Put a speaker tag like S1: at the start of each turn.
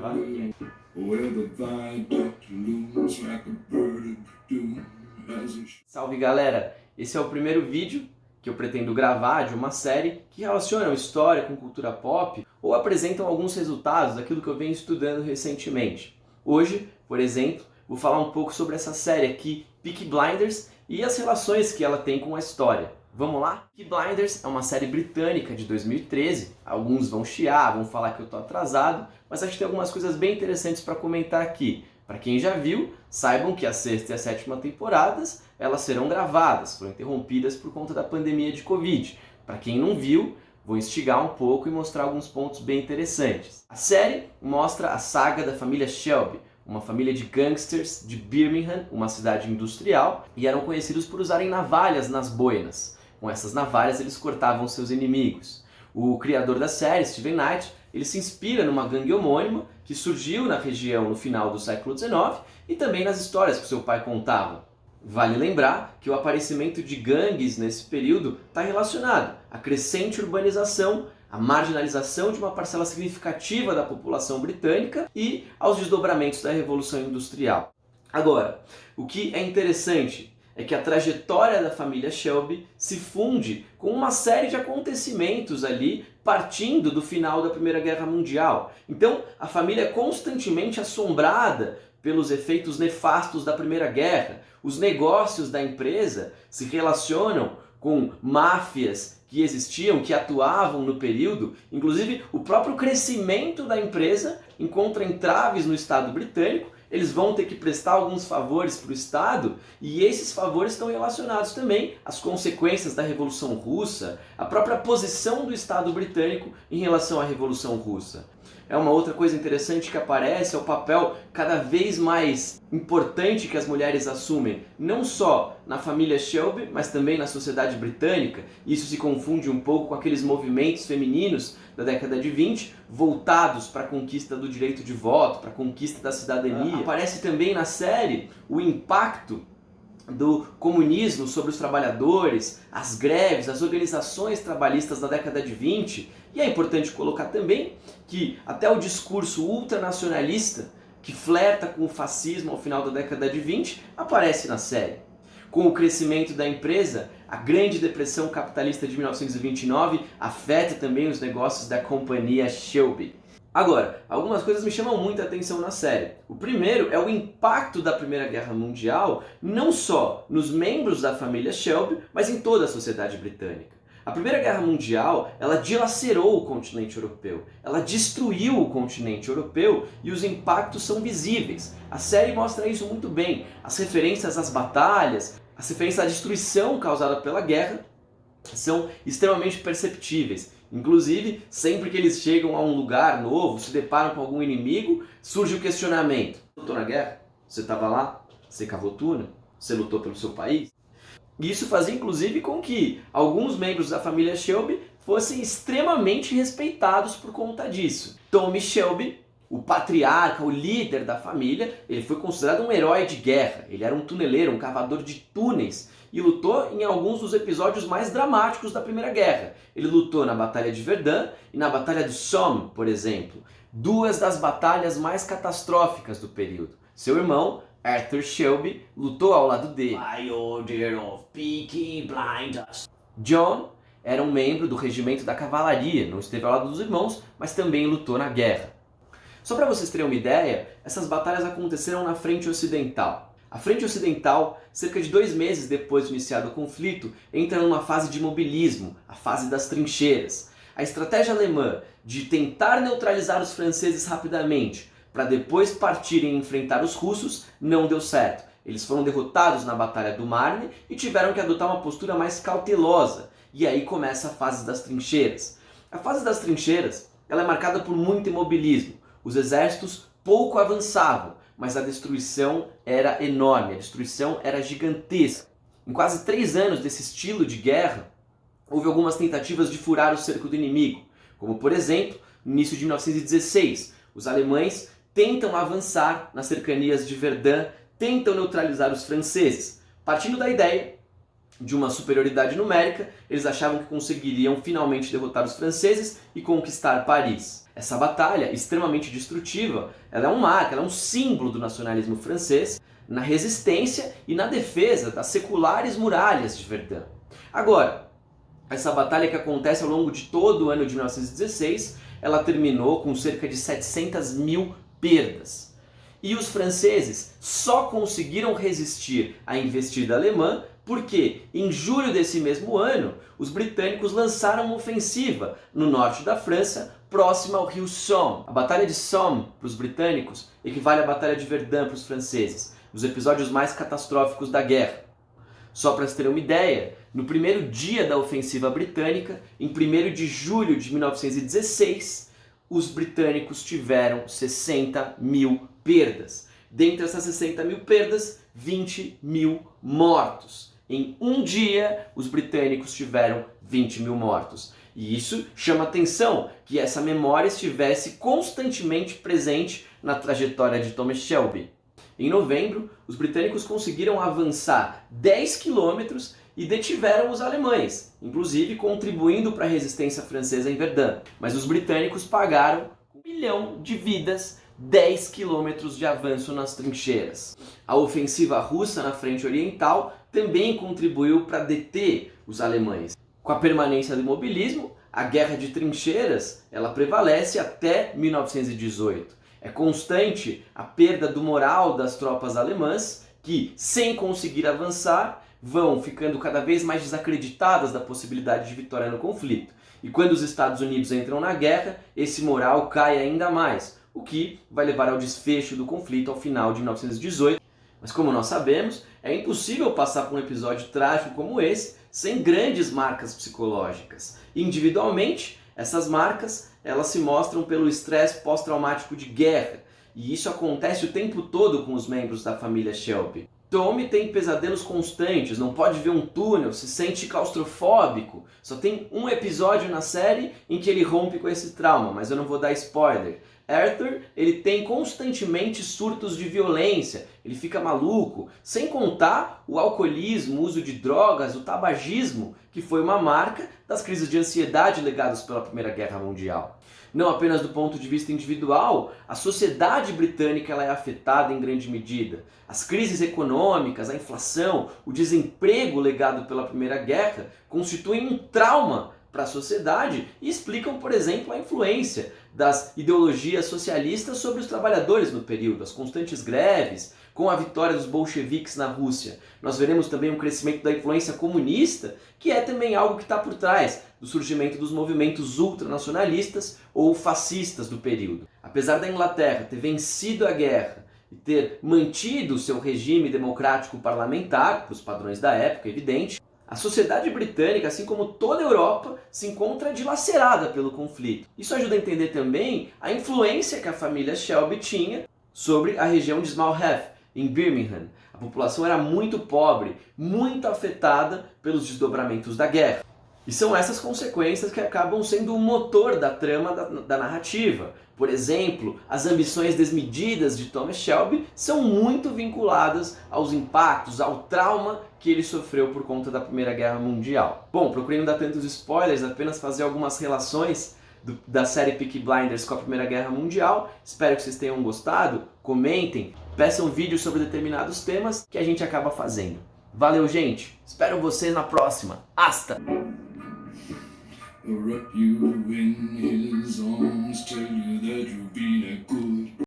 S1: gravar? Salve galera! Esse é o primeiro vídeo que eu pretendo gravar de uma série que relaciona história com cultura pop ou apresentam alguns resultados daquilo que eu venho estudando recentemente. Hoje, por exemplo, vou falar um pouco sobre essa série aqui, Peaky Blinders, e as relações que ela tem com a história. Vamos lá? Peaky Blinders é uma série britânica de 2013. Alguns vão chiar, vão falar que eu tô atrasado, mas acho que tem algumas coisas bem interessantes para comentar aqui. Para quem já viu, saibam que a sexta e a sétima temporadas elas serão gravadas, foram interrompidas por conta da pandemia de Covid. Para quem não viu, vou instigar um pouco e mostrar alguns pontos bem interessantes. A série mostra a saga da família Shelby, uma família de gangsters de Birmingham, uma cidade industrial, e eram conhecidos por usarem navalhas nas boinas. Com essas navalhas eles cortavam seus inimigos. O criador da série, Steven Knight, ele se inspira numa gangue homônima que surgiu na região no final do século XIX e também nas histórias que seu pai contava. Vale lembrar que o aparecimento de gangues nesse período está relacionado à crescente urbanização, à marginalização de uma parcela significativa da população britânica e aos desdobramentos da Revolução Industrial. Agora, o que é interessante é que a trajetória da família Shelby se funde com uma série de acontecimentos ali partindo do final da Primeira Guerra Mundial. Então, a família é constantemente assombrada pelos efeitos nefastos da Primeira Guerra. Os negócios da empresa se relacionam com máfias que existiam, que atuavam no período. Inclusive, o próprio crescimento da empresa encontra entraves no Estado britânico. Eles vão ter que prestar alguns favores para o Estado e esses favores estão relacionados também às consequências da Revolução Russa, à própria posição do Estado britânico em relação à Revolução Russa. É uma outra coisa interessante que aparece, é o papel cada vez mais importante que as mulheres assumem, não só na família Shelby, mas também na sociedade britânica. Isso se confunde um pouco com aqueles movimentos femininos da década de 20, voltados para a conquista do direito de voto, para a conquista da cidadania. Aparece também na série o impacto do comunismo sobre os trabalhadores, as greves, as organizações trabalhistas na década de 20. E é importante colocar também que até o discurso ultranacionalista, que flerta com o fascismo ao final da década de 20, aparece na série. Com o crescimento da empresa, a Grande Depressão Capitalista de 1929 afeta também os negócios da companhia Shelby. Agora, algumas coisas me chamam muita atenção na série. O primeiro é o impacto da Primeira Guerra Mundial, não só nos membros da família Shelby, mas em toda a sociedade britânica. A Primeira Guerra Mundial, ela dilacerou o continente europeu, ela destruiu o continente europeu e os impactos são visíveis. A série mostra isso muito bem. As referências às batalhas, as referências à destruição causada pela guerra são extremamente perceptíveis. Inclusive, sempre que eles chegam a um lugar novo, se deparam com algum inimigo, surge o questionamento. Você lutou na guerra? Você estava lá? Você cavou túnel? Você lutou pelo seu país? E isso fazia inclusive com que alguns membros da família Shelby fossem extremamente respeitados por conta disso. Tommy Shelby, o patriarca, o líder da família, ele foi considerado um herói de guerra. Ele era um tuneleiro, um cavador de túneis e lutou em alguns dos episódios mais dramáticos da Primeira Guerra. Ele lutou na Batalha de Verdun e na Batalha de Somme, por exemplo. Duas das batalhas mais catastróficas do período. Seu irmão, Arthur Shelby, lutou ao lado dele. By order of Peaky Blinders. John era um membro do regimento da cavalaria, não esteve ao lado dos irmãos, mas também lutou na guerra. Só para vocês terem uma ideia, essas batalhas aconteceram na frente ocidental. A frente ocidental, cerca de 2 meses depois de iniciado o conflito, entra numa fase de imobilismo, a fase das trincheiras. A estratégia alemã de tentar neutralizar os franceses rapidamente, para depois partirem enfrentar os russos, não deu certo. Eles foram derrotados na Batalha do Marne e tiveram que adotar uma postura mais cautelosa. E aí começa a fase das trincheiras. A fase das trincheiras ela é marcada por muito imobilismo. Os exércitos pouco avançavam, mas a destruição era enorme, a destruição era gigantesca. Em quase 3 anos desse estilo de guerra, houve algumas tentativas de furar o cerco do inimigo, como por exemplo, no início de 1916, os alemães tentam avançar nas cercanias de Verdun, tentam neutralizar os franceses. Partindo da ideia de uma superioridade numérica, eles achavam que conseguiriam finalmente derrotar os franceses e conquistar Paris. Essa batalha, extremamente destrutiva, ela é um marco, ela é um símbolo do nacionalismo francês na resistência e na defesa das seculares muralhas de Verdun. Agora, essa batalha que acontece ao longo de todo o ano de 1916, ela terminou com cerca de 700 mil perdas. E os franceses só conseguiram resistir à investida alemã porque, em julho desse mesmo ano, os britânicos lançaram uma ofensiva no norte da França, próxima ao rio Somme. A Batalha de Somme, para os britânicos, equivale à Batalha de Verdun para os franceses, os episódios mais catastróficos da guerra. Só para vocês terem uma ideia, no primeiro dia da ofensiva britânica, em 1º de julho de 1916, os britânicos tiveram 60 mil perdas. Dentre essas 60 mil perdas, 20 mil mortos. Em um dia, os britânicos tiveram 20 mil mortos. E isso chama atenção que essa memória estivesse constantemente presente na trajetória de Thomas Shelby. Em novembro, os britânicos conseguiram avançar 10 quilômetros e detiveram os alemães, inclusive contribuindo para a resistência francesa em Verdun. Mas os britânicos pagaram 1 milhão de vidas, 10 quilômetros de avanço nas trincheiras. A ofensiva russa na frente oriental também contribuiu para deter os alemães. Com a permanência do imobilismo, a guerra de trincheiras ela prevalece até 1918. É constante a perda do moral das tropas alemãs que, sem conseguir avançar, vão ficando cada vez mais desacreditadas da possibilidade de vitória no conflito. E quando os Estados Unidos entram na guerra, esse moral cai ainda mais, o que vai levar ao desfecho do conflito ao final de 1918. Mas como nós sabemos, é impossível passar por um episódio trágico como esse sem grandes marcas psicológicas. Individualmente, essas marcas elas se mostram pelo estresse pós-traumático de guerra, e isso acontece o tempo todo com os membros da família Shelby. Tommy tem pesadelos constantes, não pode ver um túnel, se sente claustrofóbico. Só tem um episódio na série em que ele rompe com esse trauma, mas eu não vou dar spoiler. Arthur, ele tem constantemente surtos de violência, ele fica maluco, sem contar o alcoolismo, o uso de drogas, o tabagismo, que foi uma marca das crises de ansiedade legadas pela Primeira Guerra Mundial. Não apenas do ponto de vista individual, a sociedade britânica ela é afetada em grande medida. As crises econômicas, a inflação, o desemprego legado pela Primeira Guerra constituem um trauma para a sociedade e explicam, por exemplo, a influência das ideologias socialistas sobre os trabalhadores no período, as constantes greves, com a vitória dos bolcheviques na Rússia. Nós veremos também um crescimento da influência comunista, que é também algo que está por trás do surgimento dos movimentos ultranacionalistas ou fascistas do período. Apesar da Inglaterra ter vencido a guerra e ter mantido o seu regime democrático parlamentar, para os padrões da época, evidente, a sociedade britânica, assim como toda a Europa, se encontra dilacerada pelo conflito. Isso ajuda a entender também a influência que a família Shelby tinha sobre a região de Small Heath, em Birmingham. A população era muito pobre, muito afetada pelos desdobramentos da guerra. E são essas consequências que acabam sendo o motor da trama da narrativa. Por exemplo, as ambições desmedidas de Thomas Shelby são muito vinculadas aos impactos, ao trauma que ele sofreu por conta da Primeira Guerra Mundial. Bom, procurei não dar tantos spoilers, apenas fazer algumas relações da série Peaky Blinders com a Primeira Guerra Mundial. Espero que vocês tenham gostado, comentem, peçam vídeos sobre determinados temas que a gente acaba fazendo. Valeu, gente! Espero vocês na próxima. Hasta! Wrap you in his arms till you